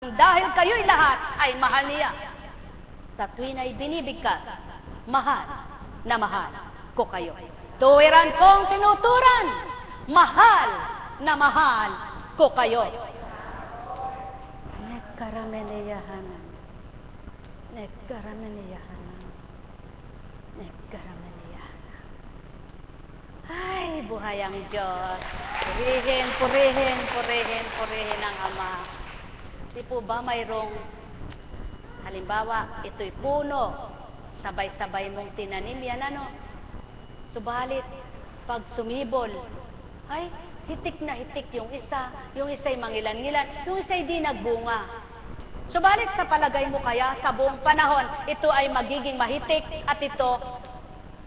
Dahil kayo'y lahat ay mahal niya. Sa tuwin ay binibigkas, mahal na mahal ko kayo. Tuwiran kong tinuturan, mahal na mahal ko kayo. Nagkarameliyahanan, nagkarameliyahanan, nagkarameliyahanan. Ay, buhay ang Diyos. Purihin, purihin, purihin, purihin ang Ama. Di po ba mayroong, halimbawa, ito'y puno, sabay-sabay mong tinanim yan, ano? Subalit, pag sumibol, ay, hitik na hitik yung isa'y mangilan-ngilan, yung isa'y di nagbunga. Subalit, sa palagay mo kaya, sa buong panahon, ito ay magiging mahitik, at ito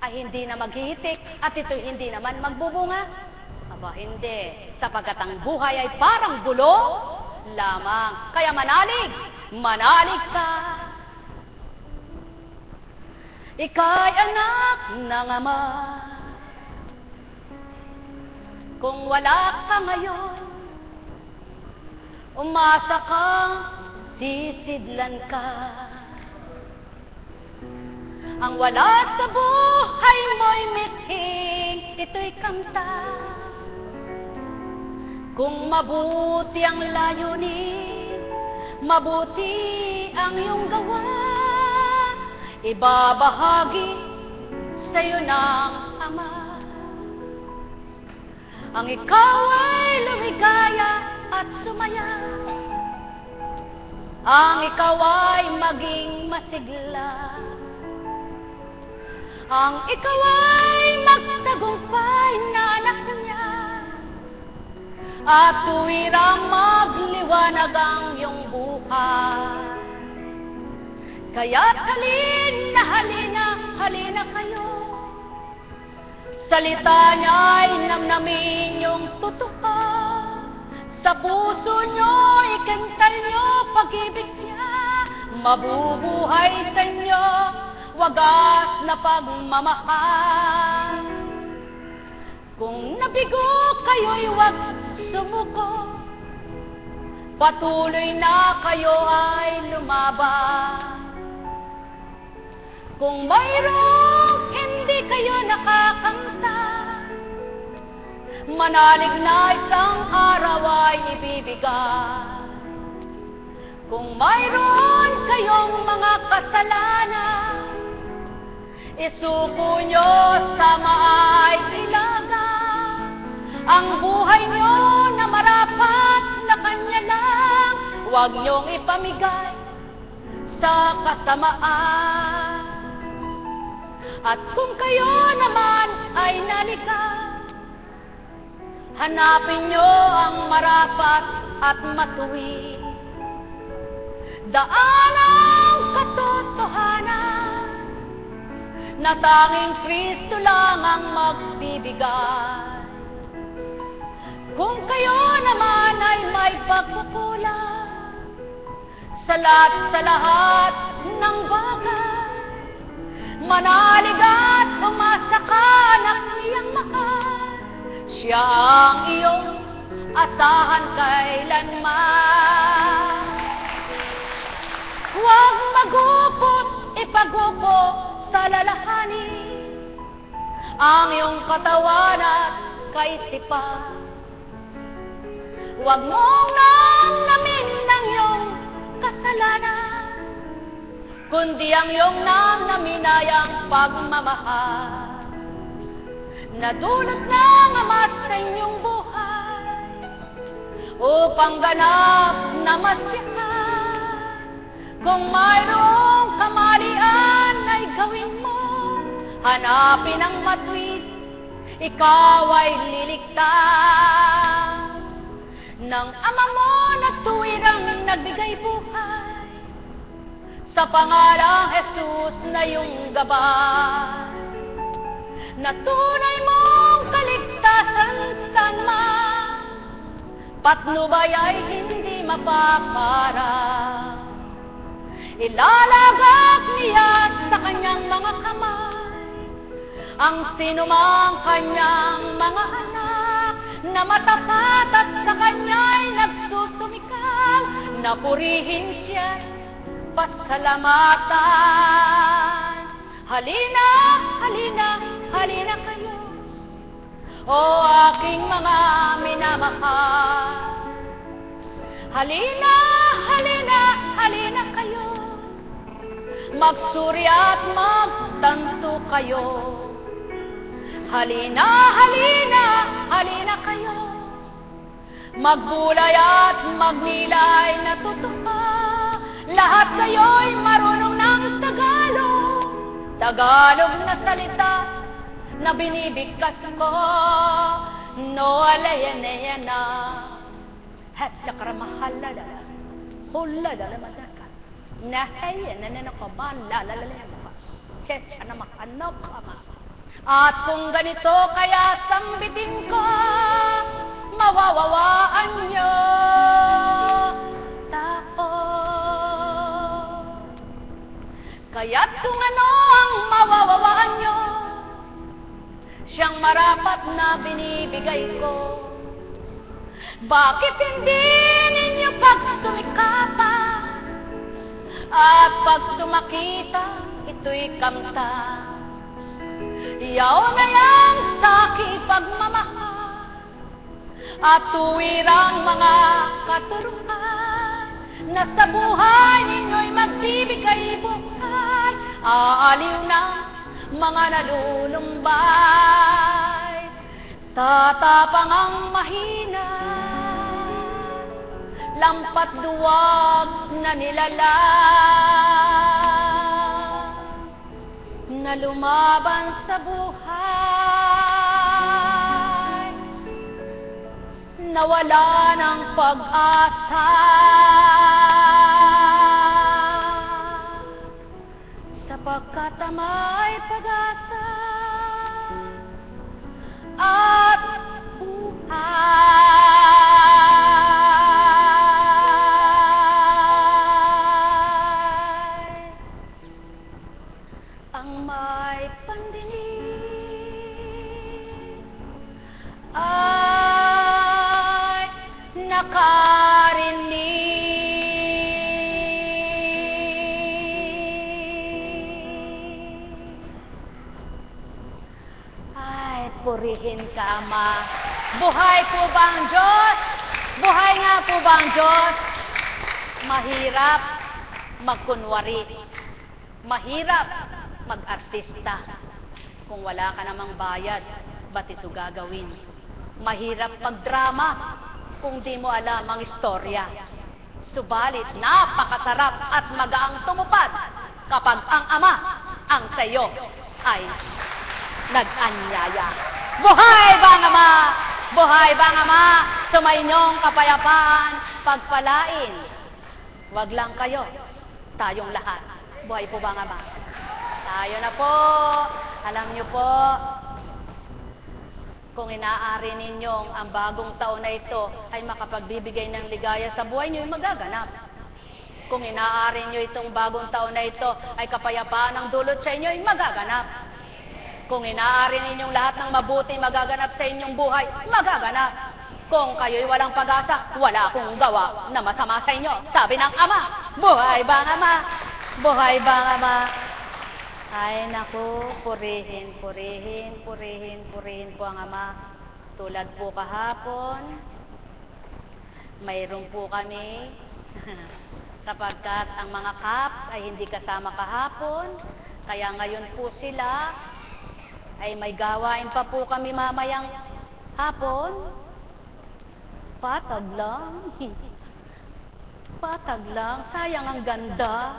ay hindi na maghihitik, at ito hindi naman magbubunga? Aba, hindi. Sapagkat ang buhay ay parang bulo lamang. Kaya manalig, manalig ka. Ika'y anak ng Ama. Kung wala ka ngayon, umasa kang sisidlan ka. Ang wala sa buhay mo'y mithing, ito'y kanta. Kung mabuti ang layunin, mabuti ang iyong gawa, ibabahagi sa'yo ng Ama. Ang ikaw ay lumigaya at sumaya, ang ikaw ay maging masigla, ang ikaw ay magtagumpay na anak niya. At tuwirang magliwanag ang iyong buhay. Kaya't halina kayo. Salita niya'y namnamin yung totoo. Sa puso niyo, ikantal niyo pag-ibig niya. Mabubuhay sa inyo, wagas na pagmamahal. Kung nabigo kayo'y wag sumuko, patuloy na kayo ay lumaban. Kung mayroong hindi kayo nakakanta, manalig na isang araw ay ibibigay. Kung mayroon kayong mga kasalanan, isuko nyo sa maay ilaga. Ang buhay nyo na marapat na kanya lang, huwag nyong ipamigay sa kasamaan. At kung kayo naman ay nalika, hanapin nyo ang marapat at matuwid. Daanang katotohanan na tanging Kristo lang ang magbibigay. Kung kayo naman ay may pagkukulang sa lahat ng bagay, manalig at umasa ka na iyang mahal. Siya ang iyong asahan kailanman. Huwag magupot, ipagupo sa lalahanin ang iyong katawan at kaisipan. Huwag mong namnamin ng iyong kasalanan, kundi ang iyong namnamin ay ang pagmamahal na dulot ng Ama sa inyong buhay, upang ganap na masyahan. Kung mayroong kamalian ay gawin mo, hanapin ang matuwid, ikaw ay liligtas ng Ama mo na tuwirang nagbigay buhay. Sa pangalang Jesus na iyong gabay, na tunay mong kaligtasan sanman, patnubay ay hindi mapaparang. Ilalagak niya sa kanyang mga kamay ang sinumang kanyang mga anak na matapat at sa kanya'y nagsusumikap napurihin siya, pasalamatan. Halina, halina, halina kayo, o aking mga minamahal. Halina, halina, halina kayo, magsuri at magtanto kayo. Halina, halina, halina kayo, magbulay at magnilay na totoo. Lahat kayo'y marunong ng Tagalog, Tagalog na salita na binibigkas ko. No alayanayana, hat sakaramahalala, hulalala madaka, nahayan na nakabalalala mo, sensya na makanap ka ma. At kung ganito kaya sambitin ko, mawawawaan nyo tao. Kaya't kung ano ang mawawawaan nyo, siyang marapat na binibigay ko. Bakit hindi ninyo pagsumikapan at pagsumakita, ito'y kamta. Iyaw na yang saki pagmamahal at tuwirang mga katuruan na sa buhay ninyo'y magbibigay buhay. Aaliw na mga nalulumbay, tatapang ang mahina, lampat duwag na nilalang, na lumaban sa buhay, nawala ng pag-asa. Sapagkat may pag-asa at buhay, ang may pandinig ay nakarinig. Purihin ka, Ama. Buhay po ba ang Diyos? Buhay nga po ba ang Diyos? Mahirap magkunwari. Mahirap mag-artista. Kung wala ka namang bayad, ba't ito gagawin? Mahirap magdrama kung di mo alam ang istorya. Subalit, napakasarap at magaang tumupad kapag ang Ama ang sayo ay nag-anyaya. Buhay ba ang Ama? Buhay ba ang Ama? Sumainyong kapayapaan, pagpalain. Wag lang kayo, tayong lahat. Buhay po ba ang Ama? Tayo na po. Alam niyo po, kung inaari ninyong ang bagong taon na ito ay makapagbibigay ng ligaya sa buhay niyo, magaganap. Kung inaari niyo itong bagong taon na ito ay kapayapaan ang dulot sa inyo, ay magaganap. Kung inaari ninyong lahat ng mabuti magaganap sa inyong buhay, magaganap. Kung kayo'y walang pag-asa, wala akong gawa na masama sa inyo. Sabi ng Ama, buhay ba ang Ama? Buhay ba ang Ama? Ay naku, purihin, purihin, purihin, purihin po ang Ama. Tulad po kahapon, mayroon po kami, sapagkat ang mga Kaps ay hindi kasama kahapon, kaya ngayon po sila ay may gawain pa po kami mamayang hapon. Patag lang. Patag lang. Sayang ang ganda.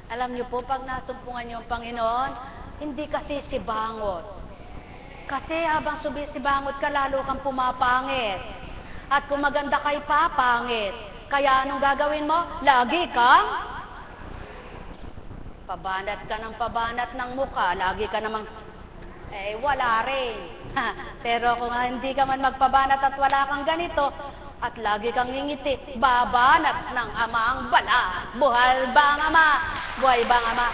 Alam niyo po, pag nasumpungan niyo ang Panginoon, hindi kasi sibangot. Kasi habang sumisibangot ka, lalo kang pumapangit. At kung maganda kay papangit. Kaya anong gagawin mo? Lagi kang pabanat ka ng pabanat ng mukha. Lagi ka namang wala rin. Pero kung hindi ka man magpabanat at wala kang ganito, at lagi kang ngingiti, babanat ng Ama ang bala. Buhay ba ang Ama? Buhay ba ang Ama?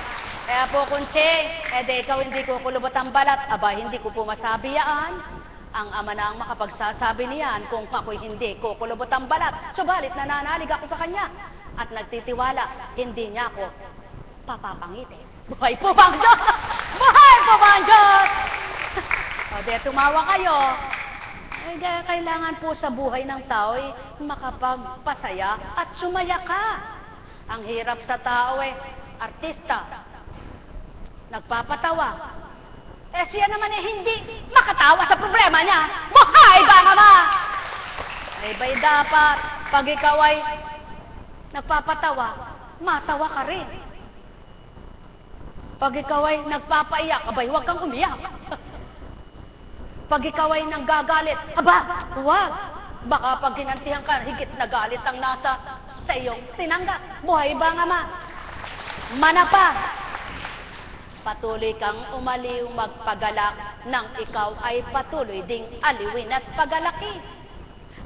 Kaya po, Kunching, di ikaw hindi ko kulubot ang balat. Aba, hindi ko po masabi yan. Ang ama na ang makapagsasabi niyan kung ako'y hindi kukulubot ang balat. Subalit nananalig ako sa kanya at nagtitiwala, hindi niya ako papapangitin. Buhay po ba ang Diyos? Buhay po ba ang Diyos? O, di tumawa kayo. Kailangan po sa buhay ng tao ay makapagpasaya at sumaya ka. Ang hirap sa tao artista, nagpapatawa. Siya naman hindi makatawa sa problema niya. Buhay ba nga ba? Ba'y dapat, pag ikaw ay nagpapatawa, matawa ka rin. Pag ikaw ay nagpapaiyak, abay, huwag kang umiyak. Pag ikaw ay nanggagalit, aba, huwag. Baka pag ginantihan ka, higit na galit ang nasa sa iyong tinanggap. Buhay ba nga ma? Manapa. Patuloy kang umaliw magpagalak nang ikaw ay patuloy ding aliwin at pagalaki.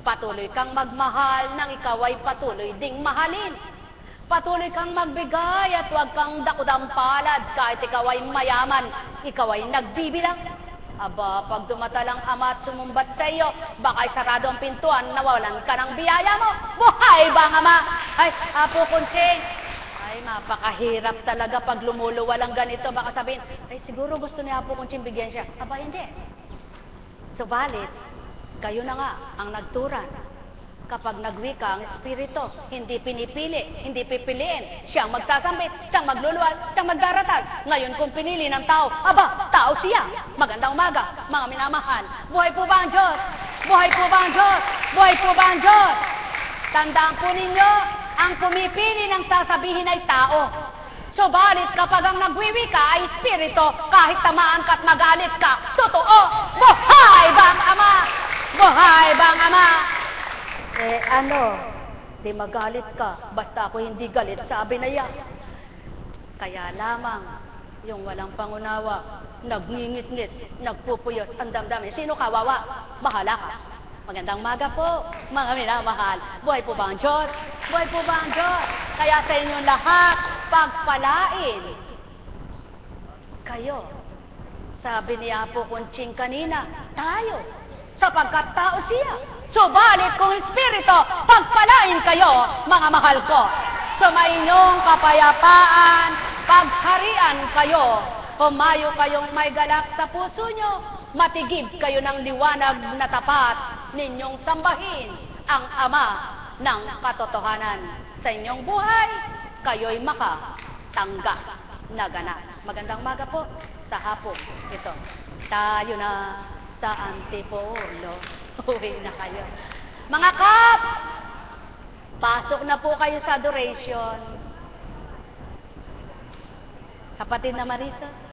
Patuloy kang magmahal nang ikaw ay patuloy ding mahalin. Patuloy kang magbigay at huwag kang dakudampalad kahit ikaw ay mayaman, ikaw ay nagbibilang. Aba, pag dumatalang ama at sumumbat sa iyo, baka sarado ang pintuan, nawalan ka ng biyaya mo. Buhay ba nga ma? Ay, Apo Kunching, ay, mapakahirap talaga pag lumuluwalang ganito. Baka sabihin, ay, siguro gusto ni Apo Kunching bigyan siya. Aba, hindi. Subalit, kayo na nga ang nagturan. Kapag nagwika ang Espiritu, hindi pinipili, hindi pipiliin. Siyang magsasambit, siyang magluluwal, siyang magdaratal. Ngayon kung pinili ng tao, aba, tao siya. Magandang umaga, mga minamahal. Buhay po ba ang Diyos? Buhay po ba ang Diyos? Buhay po ba ang Diyos? Tandaan po ninyo, ang pumipili ng sasabihin ay tao. Subalit kapag ang nagwiwika ay Espiritu, kahit tamaan ka at magalit ka, totoo, buhay ba ang Ama? Buhay ba ang Ama? Di magalit ka, basta ako hindi galit, sabi na yan. Kaya lamang, yung walang pangunawa, nagngingit-ngit, nagpupuyos, ang damdamin. Sino kawawa? Bahala ka. Magandang maga po, mga minamahal. Buhay po ba ang Diyos? Buhay po ba ang Diyos? Kaya sa inyong lahat, pagpalain kayo. Sabi ni Apo Kunching kanina, tayo, sapagkat tao siya. Subalit kung Espiritu, pagpalain kayo, mga mahal ko. Sumainyong kapayapaan, pagharian kayo, pumayo kayong may galak sa puso nyo, matigib kayo ng liwanag na tapat, ninyong sambahin ang Ama ng katotohanan. Sa inyong buhay, kayo'y makatanggap na ganap. Magandang maga po sa hapon ito. Tayo na sa Antipolo. Uwi na kayo. Mga kap, pasok na po kayo sa adoration. Kapatid na Marisa.